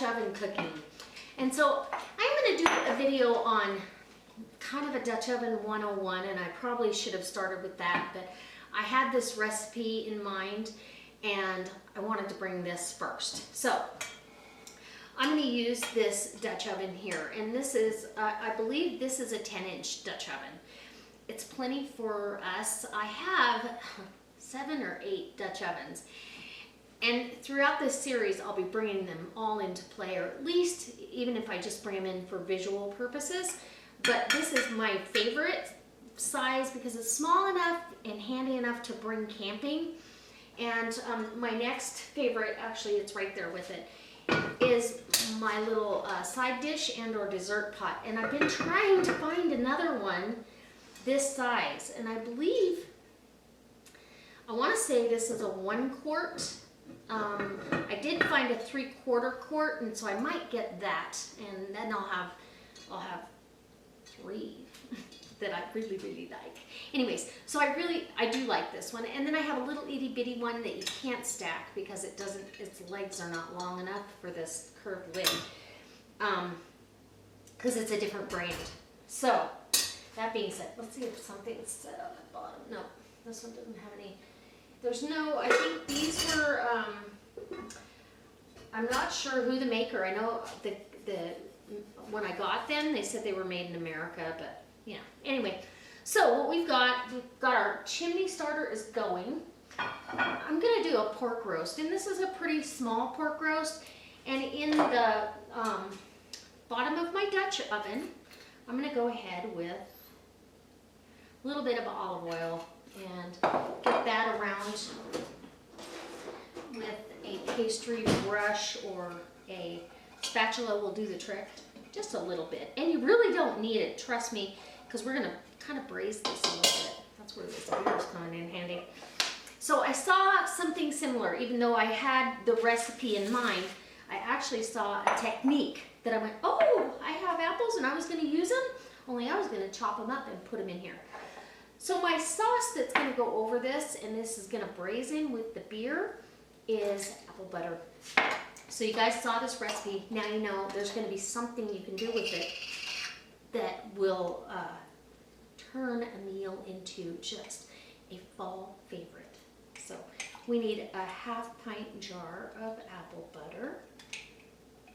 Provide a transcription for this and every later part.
oven cooking. And so I'm going to do a video on kind of a Dutch oven 101, and I probably should have started with that, but I had this recipe in mind and I wanted to bring this first. So I'm going to use this Dutch oven here, and this is, I believe this is a 10-inch Dutch oven. It's plenty for us. I have 7 or 8 Dutch ovens. And throughout this series, I'll be bringing them all into play, or at least even if I just bring them in for visual purposes. But this is my favorite size because it's small enough and handy enough to bring camping. And my next favorite, actually it's right there with it, is my little side dish and or dessert pot. And I've been trying to find another one this size. And I believe, I want to say this is a 1 quart. I did find a 3/4 quart, and so I might get that, and then I'll have 3 that I really like. Anyways, so I do like this one, and then I have a little itty bitty one that you can't stack because its legs are not long enough for this curved lid, because it's a different brand. So that being said, let's see if something's set on the bottom. No, this one doesn't have any. There's no, I think these were, I'm not sure who the maker. I know when I got them, they said they were made in America, but yeah. Anyway, so what we've got our chimney starter is going. I'm going to do a pork roast, and this is a pretty small pork roast. And in the bottom of my Dutch oven, I'm going to go ahead with a little bit of olive oil and get that around with a pastry brush, or a spatula will do the trick, just a little bit. And you really don't need it, trust me, because we're going to kind of braise this a little bit. That's where this beer is coming in handy. So I saw something similar, even though I had the recipe in mind. I actually saw a technique that I went, oh, I have apples and I was going to use them, only I was going to chop them up and put them in here. So my sauce that's going to go over this, and this is going to braise in with the beer, is apple butter. So you guys saw this recipe. Now you know there's going to be something you can do with it that will turn a meal into just a fall favorite. So we need a 1/2 pint jar of apple butter.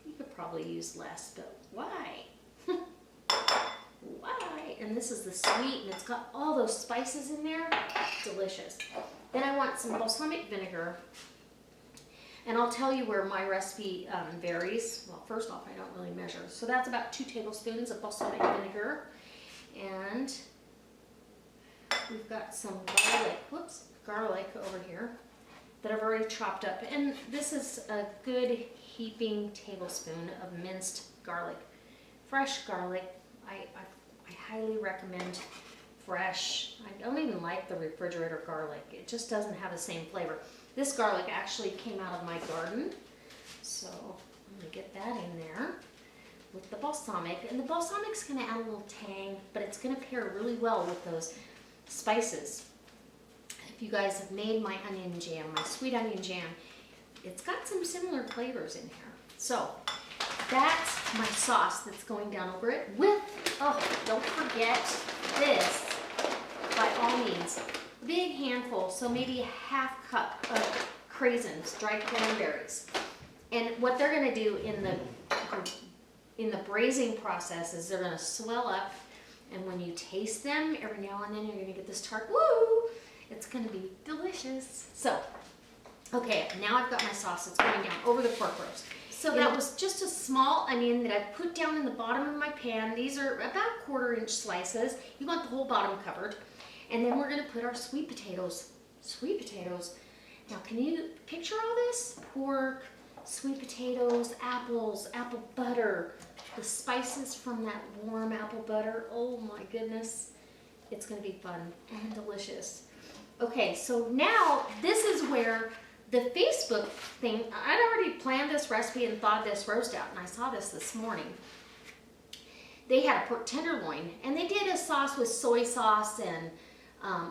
You could probably use less, but why? Why? And this is the sweet, and it's got all those spices in there. Delicious. Then I want some balsamic vinegar, and I'll tell you where my recipe varies. Well, first off, I don't really measure. So that's about 2 tablespoons of balsamic vinegar, and we've got some garlic over here that I've already chopped up. And this is a good heaping tablespoon of minced garlic, fresh garlic. I highly recommend fresh. I don't even like the refrigerator garlic. It just doesn't have the same flavor. This garlic actually came out of my garden, so I'm going to get that in there with the balsamic. And the balsamic's going to add a little tang, but it's going to pair really well with those spices. If you guys have made my onion jam, my sweet onion jam, it's got some similar flavors in here. So that's my sauce that's going down over it with, oh, don't forget this, by all means, big handful, so maybe a 1/2 cup of craisins, dried cranberries. And what they're going to do in the braising process is they're going to swell up, and when you taste them, every now and then you're going to get this tart, woo! It's going to be delicious. So, okay, now I've got my sauce that's going down over the pork roast. So that was just a small onion that I put down in the bottom of my pan. These are about 1/4 inch slices. You want the whole bottom covered. And then we're going to put our sweet potatoes. Sweet potatoes. Now, can you picture all this? Pork, sweet potatoes, apples, apple butter, the spices from that warm apple butter. Oh my goodness. It's going to be fun and delicious. Okay, so now this is where the Facebook thing, I'd already planned this recipe and thought this roast out, and I saw this morning. They had a pork tenderloin, and they did a sauce with soy sauce and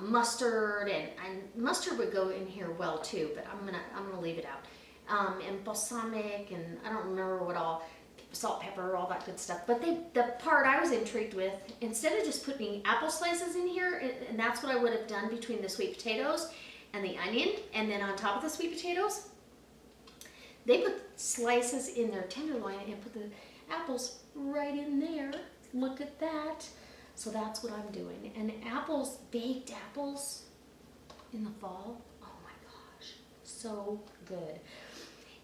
mustard, and mustard would go in here well too, but I'm gonna leave it out. and balsamic, and I don't remember what all, salt, pepper, all that good stuff. But the part I was intrigued with, instead of just putting apple slices in here, and that's what I would have done between the sweet potatoes and the onion, and then on top of the sweet potatoes, they put slices in their tenderloin and put the apples right in there. Look at that. So that's what I'm doing. And apples, baked apples in the fall, oh my gosh, so good.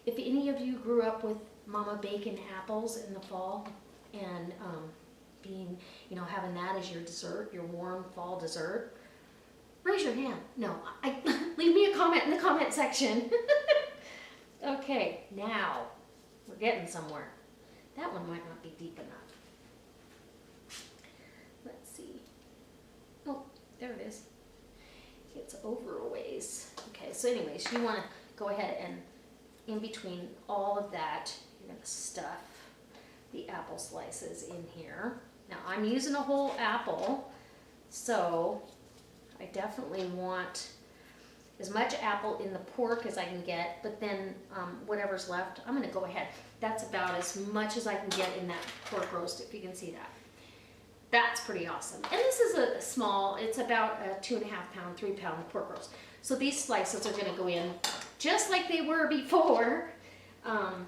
If any of you grew up with Mama baking apples in the fall and being, you know, having that as your dessert, your warm fall dessert, raise your hand. No, leave me a comment in the comment section. Okay, now we're getting somewhere. That one might not be deep enough. Let's see. Oh, there it is. It's over a ways. Okay, so anyways, you want to go ahead and in between all of that, you're going to stuff the apple slices in here. Now I'm using a whole apple, so I definitely want as much apple in the pork as I can get, but then whatever's left, I'm going to go ahead. That's about as much as I can get in that pork roast, if you can see that. That's pretty awesome. And this is a small, it's about a 2.5 pound, 3 pound pork roast. So these slices are going to go in just like they were before. And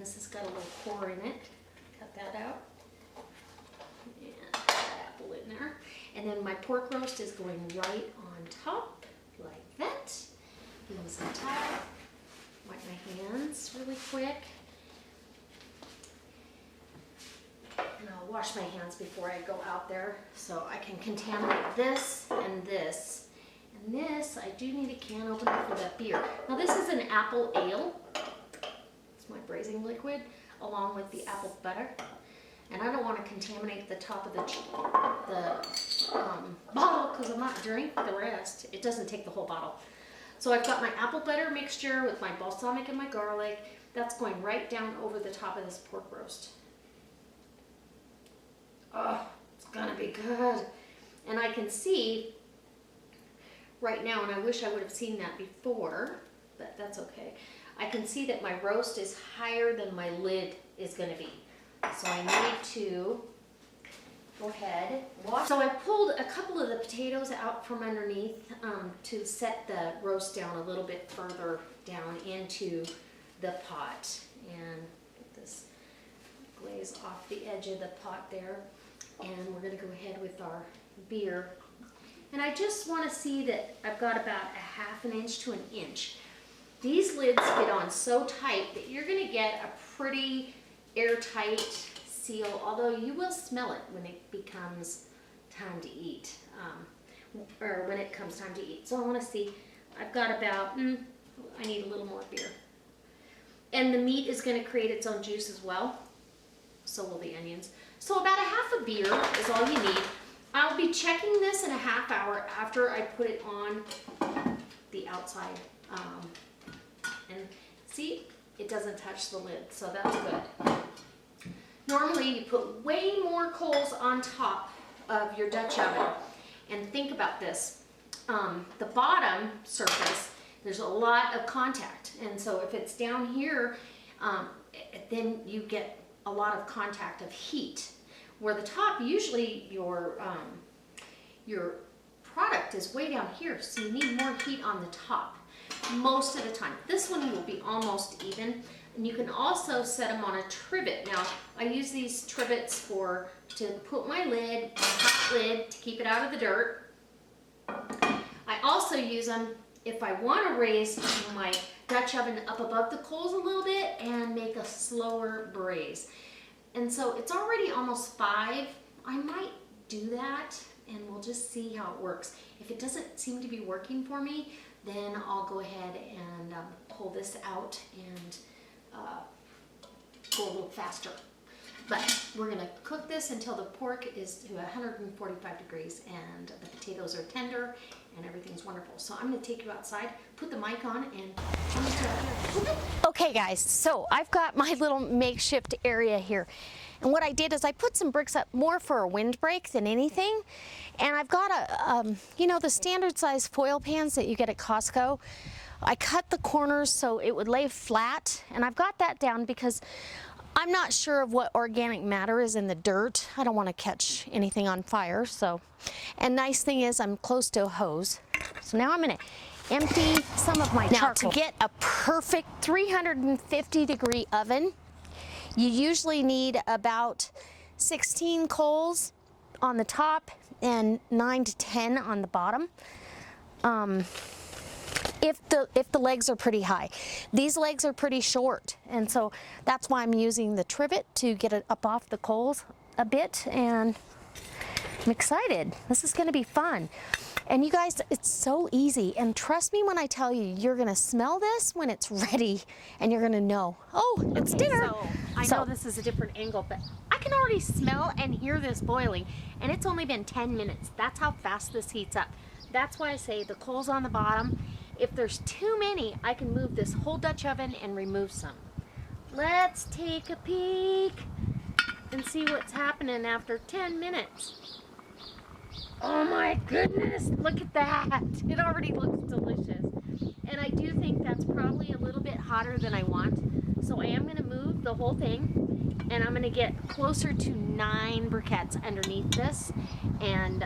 this has got a little core in it. Cut that out. And put that apple in there. And then my pork roast is going right on top, like that. Use some towel. Wipe my hands really quick. And I'll wash my hands before I go out there so I can contaminate this and this. And this, I do need a can opener for that beer. Now this is an apple ale. It's my braising liquid along with the apple butter. And I don't want to contaminate the top of the bottle because I'm not drinking the rest. It doesn't take the whole bottle. So I've got my apple butter mixture with my balsamic and my garlic. That's going right down over the top of this pork roast. Oh, it's gonna be good. And I can see right now, and I wish I would have seen that before, but that's okay. I can see that my roast is higher than my lid is gonna be. So I need to go ahead, wash. So I pulled a couple of the potatoes out from underneath to set the roast down a little bit further down into the pot. And get this glaze off the edge of the pot there. And we're gonna go ahead with our beer. And I just wanna see that I've got about a 1/2 inch to 1 inch. These lids fit on so tight that you're gonna get a pretty airtight seal, although you will smell it when it becomes time to eat, or when it comes time to eat. So I want to see, I've got about, I need a little more beer. And the meat is going to create its own juice as well, so will the onions. So about a 1/2 beer is all you need. I'll be checking this in a 1/2 hour after I put it on the outside. And see, it doesn't touch the lid, so that's good. Normally you put way more coals on top of your Dutch oven. And think about this. The bottom surface, there's a lot of contact. And so if it's down here, then you get a lot of contact of heat. Where the top, usually your product is way down here, so you need more heat on the top most of the time. This one will be almost even. And you can also set them on a trivet. Now, I use these trivets to put my lid, my hot lid, to keep it out of the dirt. I also use them if I want to raise my Dutch oven up above the coals a little bit and make a slower braise. And so it's already almost 5. I might do that and we'll just see how it works. If it doesn't seem to be working for me, then I'll go ahead and pull this out and go a little faster. But we're gonna cook this until the pork is to 145 degrees and the potatoes are tender and everything's wonderful. So I'm gonna take you outside, put the mic on, and show me how. Okay guys, so I've got my little makeshift area here. And what I did is I put some bricks up more for a windbreak than anything. And I've got a, you know, the standard size foil pans that you get at Costco. I cut the corners so it would lay flat, and I've got that down because I'm not sure of what organic matter is in the dirt. I don't want to catch anything on fire, so. And nice thing is I'm close to a hose. So now I'm gonna empty some of my charcoal. Now, to get a perfect 350-degree oven, you usually need about 16 coals on the top and 9 to 10 on the bottom. If the legs are pretty high. These legs are pretty short, and so that's why I'm using the trivet to get it up off the coals a bit, and I'm excited. This is gonna be fun. And you guys, it's so easy, and trust me when I tell you, you're gonna smell this when it's ready, and you're gonna know, oh, it's dinner. So I know this is a different angle, but I can already smell and hear this boiling, and it's only been 10 minutes. That's how fast this heats up. That's why I say the coals on the bottom. If there's too many, I can move this whole Dutch oven and remove some. Let's take a peek and see what's happening after 10 minutes. Oh my goodness, look at that. It already looks delicious. And I do think that's probably a little bit hotter than I want. So I am gonna move the whole thing, and I'm gonna get closer to 9 briquettes underneath this, and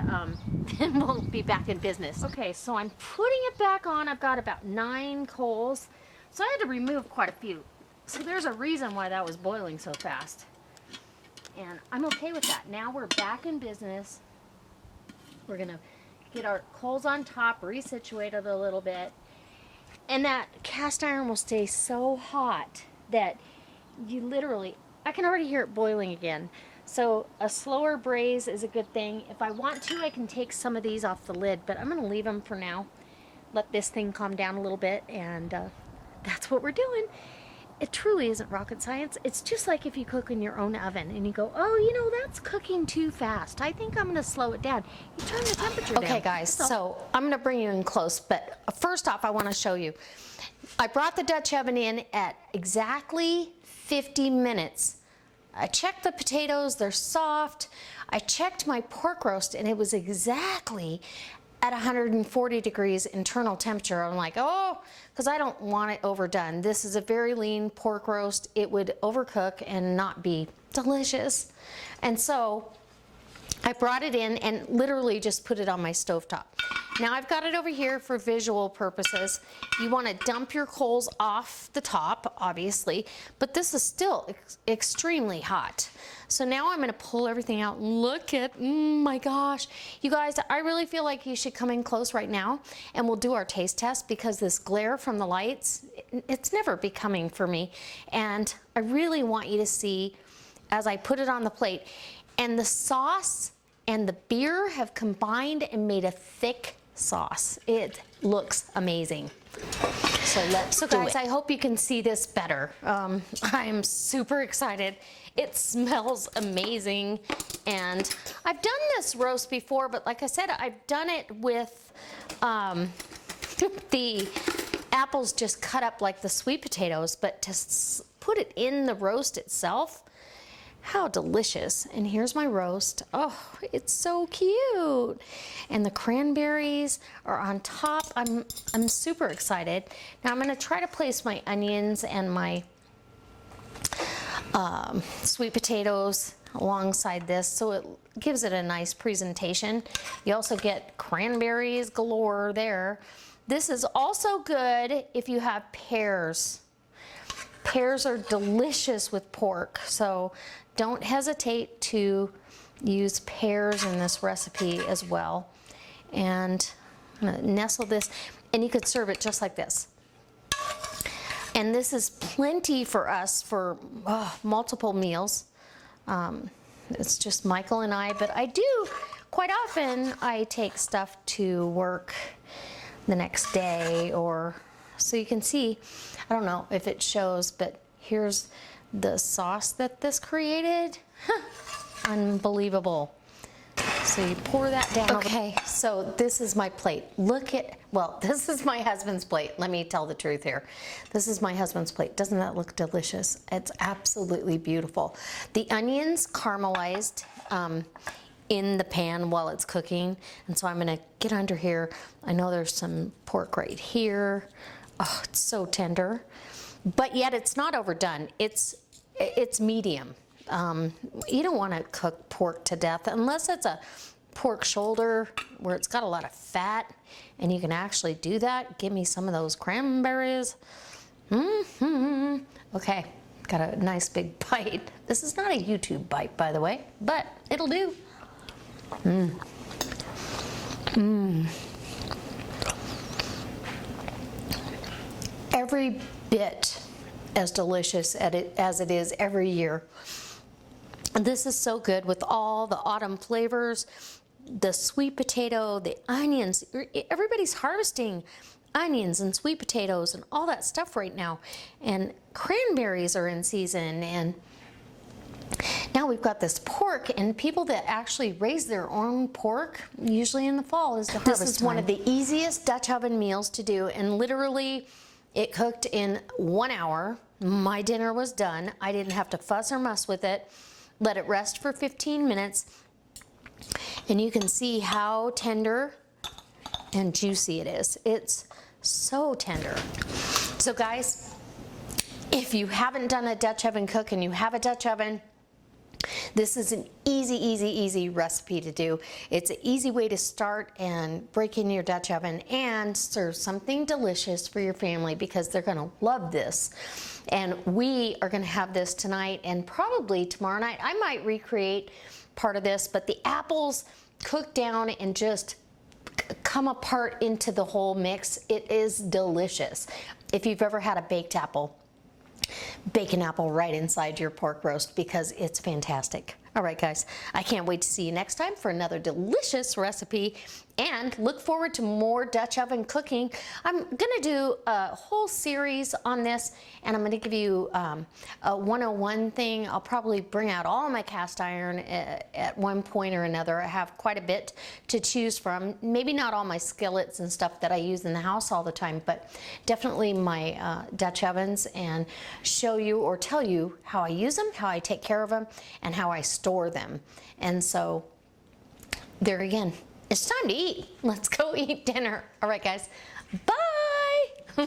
then we'll be back in business. Okay, so I'm putting it back on. I've got about 9 coals. So I had to remove quite a few. So there's a reason why that was boiling so fast. And I'm okay with that. Now we're back in business. We're gonna get our coals on top, resituated a little bit. And that cast iron will stay so hot that you literally, I can already hear it boiling again. So a slower braise is a good thing. If I want to, I can take some of these off the lid, but I'm gonna leave them for now. Let this thing calm down a little bit, and that's what we're doing. It truly isn't rocket science. It's just like if you cook in your own oven and you go, oh, you know, that's cooking too fast. I think I'm gonna slow it down. You turn the temperature down. Okay, guys, so I'm gonna bring you in close, but first off, I wanna show you. I brought the Dutch oven in at exactly 50 minutes. I checked the potatoes, they're soft. I checked my pork roast, and it was exactly at 140 degrees internal temperature. I'm like, oh, because I don't want it overdone. This is a very lean pork roast. It would overcook and not be delicious. And so I brought it in and literally just put it on my stovetop. Now I've got it over here for visual purposes. You want to dump your coals off the top, obviously, but this is still extremely hot. So now I'm going to pull everything out. Look at, my gosh. You guys, I really feel like you should come in close right now, and we'll do our taste test, because this glare from the lights, it's never becoming for me. And I really want you to see as I put it on the plate. And the sauce and the beer have combined and made a thick sauce. It looks amazing. So let's do it. So guys, I hope you can see this better. I'm super excited. It smells amazing. And I've done this roast before, but like I said, I've done it with the apples just cut up like the sweet potatoes, but to put it in the roast itself, how delicious. And here's my roast. Oh, it's so cute. And the cranberries are on top. I'm super excited. Now I'm gonna try to place my onions and my sweet potatoes alongside this, so it gives it a nice presentation. You also get cranberries galore there. This is also good if you have pears. Pears are delicious with pork, so don't hesitate to use pears in this recipe as well. And I'm gonna nestle this, and you could serve it just like this. And this is plenty for us for multiple meals. It's just Michael and I, but I do, quite often, I take stuff to work the next day, or, so you can see, I don't know if it shows, but here's the sauce that this created. Unbelievable. So you pour that down. Okay, so this is my plate. Look at, well, this is my husband's plate. Let me tell the truth here. This is my husband's plate. Doesn't that look delicious? It's absolutely beautiful. The onions caramelized in the pan while it's cooking. And so I'm gonna get under here. I know there's some pork right here. Oh, it's so tender, but yet it's not overdone. It's medium. You don't want to cook pork to death unless it's a pork shoulder where it's got a lot of fat and you can actually do that. Give me some of those cranberries. Okay, got a nice big bite. This is not a YouTube bite, by the way, but it'll do. Every bit as delicious as it is every year. This is so good with all the autumn flavors, the sweet potato, the onions. Everybody's harvesting onions and sweet potatoes and all that stuff right now. And cranberries are in season. And now we've got this pork, and people that actually raise their own pork, usually in the fall, is the harvest time. This is one of the easiest Dutch oven meals to do, and literally it cooked in 1 hour. My dinner was done. I didn't have to fuss or muss with it. Let it rest for 15 minutes, and you can see how tender and juicy it is. It's so tender. So guys, if you haven't done a Dutch oven cook and you have a Dutch oven, this is an easy recipe to do. It's an easy way to start and break in your Dutch oven and serve something delicious for your family, because they're gonna love this. And we are gonna have this tonight and probably tomorrow night. I might recreate part of this, but the apples cook down and just come apart into the whole mix. It is delicious. If you've ever had a baked apple, bake an apple right inside your pork roast, because it's fantastic. All right, guys, I can't wait to see you next time for another delicious recipe, and look forward to more Dutch oven cooking. I'm gonna do a whole series on this, and I'm gonna give you a 101 thing. I'll probably bring out all my cast iron at one point or another. I have quite a bit to choose from. Maybe not all my skillets and stuff that I use in the house all the time, but definitely my Dutch ovens, and show you or tell you how I use them, how I take care of them, and how I store them. And so there again, it's time to eat. Let's go eat dinner. All right, guys. Bye.